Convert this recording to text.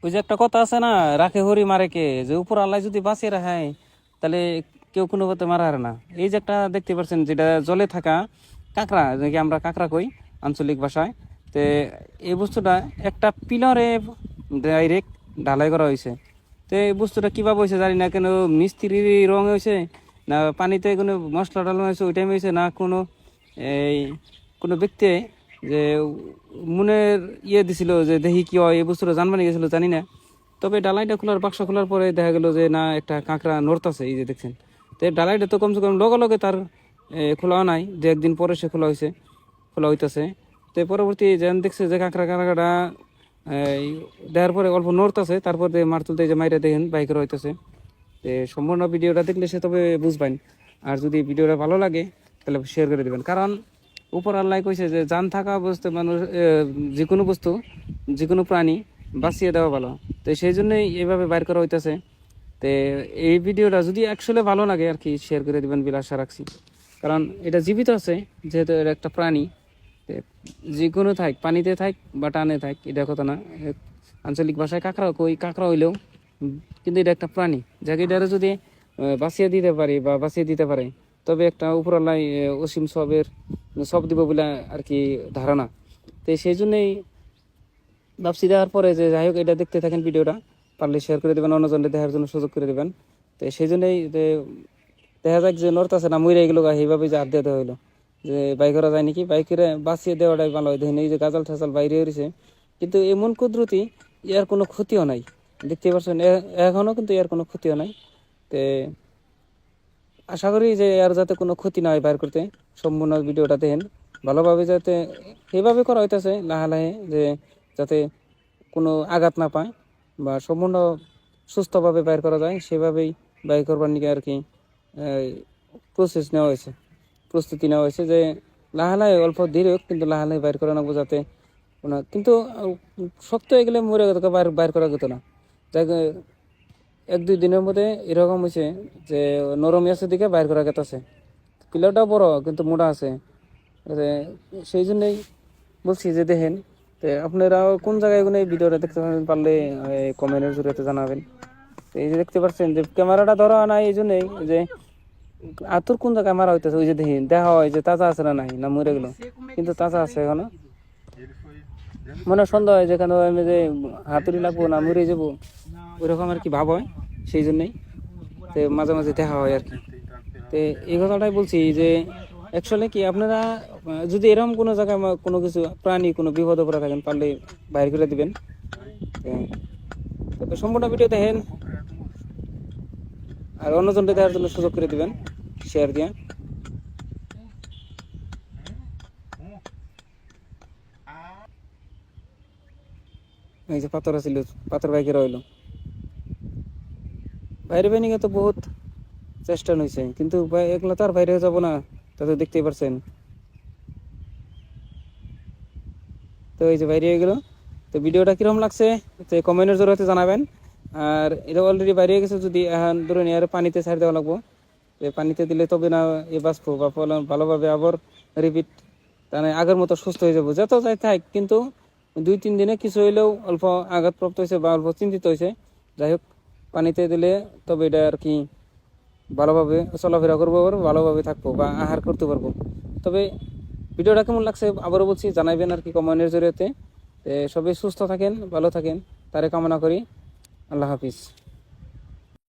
ওই যে একটা কথা আছে না, রাখে হরি মারে কে, যে উপর আল্লাহ যদি বাঁচিয়ে রাখে তাহলে কেউ কোনো করতে মারা হারে না। এই যে একটা দেখতে পাচ্ছেন যেটা জলে থাকা কাঁকড়া, যেটাকে আমরা কাঁকড়া কই আঞ্চলিক ভাষায়। তো এই বস্তুটা একটা পিলারে ডাইরেক্ট ঢালাই করা হয়েছে। তো এই বস্তুটা কীভাবে হয়েছে জানি না, কেন মিস্ত্রির রং হয়েছে না পানিতে কোনো মশলা ডালানো হয়েছে ওই টাইমে হয়েছে, না কোনো এই কোনো ব্যক্তি যে মনের দিছিল যে দেখি কি হয়, এই বস্তুটা জানবানি গেছিল জানি না। তবে ডালাইটা খোলার বাক্স খোলার পরে দেখা গেল যে না একটা কাঁকড়া নড়তাছে, এই যে দেখছেন। তো এই ডালাইটা তো কমসে কম লগে লগে তার খোলা নাই, যে একদিন পরে সে খোলা হইতেছে। তো পরবর্তী যেন দেখছে যে কাঁকড়াটা দেওয়ার পরে অল্প নড়তাছে, তারপর মার তুলতে যে মাইরা দেখেন বাইকের হইতেছে। তো সম্পূর্ণ ভিডিওটা দেখলে সে তবে বুঝবেন। আর যদি ভিডিওটা ভালো লাগে তাহলে শেয়ার করে দেবেন, কারণ উপর আল্লাহ কইছে যে জান থাকা অবস্থা মানুষ যে কোনো বস্তু যে কোনো প্রাণী বাঁচিয়ে দেওয়া ভালো। তো সেই জন্যই এইভাবে বাইর করা হইতেছে। তো এই ভিডিওটা যদি অ্যাকচুয়ালি ভালো লাগে আর কি শেয়ার করে দেবেন বলে আশা রাখছি, কারণ এটা জীবিত আছে যেহেতু এটা একটা প্রাণী। যে কোনো থাক, পানিতে থাক বা টানে থাক, এটা কথা না। আঞ্চলিক ভাষায় কাঁকড়া কই, কাঁকড়া হইলেও কিন্তু এটা একটা প্রাণী, যাকে এটা যদি বাঁচিয়ে দিতে পারি বা বাঁচিয়ে দিতে পারে তবে একটা উপরাল্লাহ অসীম সব দিব বলে আর কি ধারণা। তো সেই জন্যই ভাবছি দেওয়ার পরে যে যাই হোক এটা দেখতে থাকেন, ভিডিওটা পারলে শেয়ার করে দেবেন, অন্যজনকে দেখার জন্য সুযোগ করে দেবেন। তো সেই জন্যই দেখা যাক যে নর্থ আছে না মরে এগুলো এইভাবে যে আড্ডা দেওয়া হইলো, যে বাইক করা যায় নাকি, বাইকের বাঁচিয়ে দেওয়াটাই ভালো হয়। দেখেন এই যে গাজাল ঠাজাল বাইরে হয়েছে, কিন্তু এমন কুদরতি এর কোনো ক্ষতিও নাই, দেখতে পাচ্ছেন এখনও কিন্তু এর কোনো ক্ষতিও নাই। তো আশা করি যে আর যাতে কোনো ক্ষতি না হয় বাইর করতে, সম্পূর্ণ ভিডিওটা দেখেন ভালোভাবে, যাতে এইভাবে করা হইতেছে লাহে লাহে, যে যাতে কোনো আঘাত না পায় বা সম্পূর্ণ সুস্থভাবে বাইর করা যায়, সেভাবেই বাইর করবার নিকে আর কি প্রসেস নেওয়া হয়েছে, প্রস্তুতি নেওয়া হয়েছে, যে লাহে লাহে অল্প ধীরে হোক কিন্তু লাহে লাহে বাইর করে নেবো, যাতে কোনো কিন্তু শক্ত হয়ে গেলে মরে গেছে বাইর করা যেত না। যাই এক দুই দিনের মধ্যে এরকম হয়েছে যে নরম আছে দিকে বাইর করা গেছে, পিলারটাও বড় কিন্তু মোটা আছে। সেই জন্যই বলছি যে দেখেন। তো আপনারা কোন জায়গায় কোনো এই ভিডিওটা দেখতে পারলে কমেন্টের জরিয়ে জানাবেন। তো এই যে দেখতে পাচ্ছেন যে ক্যামেরাটা ধরা নাই, এই জন্যই যে আতুর কোন জায়গায় মারা হইতেছে, ওই যে দেখেন দেখা হয় যে তাজা আছে না নাই, না মরে গেল, কিন্তু তাজা আছে এখনো। মনে সন্দেহ হয় যেখানে আমি যে হাতুড়ি লাগবো না মরে যাবো, ওইরকম আর কি ভাব হয়। সেই জন্যই তো মাঝে মাঝে দেখা হয় আর কি। তো এই কথাটাই বলছি যে অ্যাকচুয়ালি কি আপনারা যদি এরকম কোনো জায়গায় কোনো কিছু প্রাণী কোনো বিপদে পড়ে থাকেন পারলে বাইর করে দিবেন। তো সম্পূর্ণ ভিডিও দেখেন আর অন্যজনকে দেখার জন্য সুযোগ করে দিবেন শেয়ার দিয়ে। এই যে পাথর আছিল, পাথর বাইকে রইল বাইরে বেনিকে তো বহুত চেষ্টা নইছে, কিন্তু একলা তো আর বাইরে যাবো না, তা তো দেখতেই পারছেন। তো এই যে বাইরে হয়ে গেল। তো ভিডিওটা কিরকম লাগছে তো কমেন্টের জরিয়ে জানাবেন। আর এটা অলরেডি বাইরে গেছে, যদি এখন ধরুন আর পানিতে ছাড় দেওয়া লাগবো, পানিতে দিলে তবে না এ বাঁচবো বা ভালোভাবে আবার রিপিট, তাহলে আগের মতো সুস্থ হয়ে যাবো। যত যাই থাক কিন্তু 2-3 দিনে কিছু হইলেও অল্প আঘাতপ্রাপ্ত হয়েছে বা অল্প চিন্তিত হয়েছে, যাই হোক পানিতে দিলে তবে এটা আর কি ভালোভাবে চলাফেরা করবো, ভালোভাবে থাকবো বা আহার করতে পারবো। তবে ভিডিওটা কেমন লাগছে আবারও বলছি জানাবেন আর কি কমেন্টের জরিয়ে। সবাই সুস্থ থাকেন, ভালো থাকেন, তারে কামনা করি। আল্লাহ হাফিজ।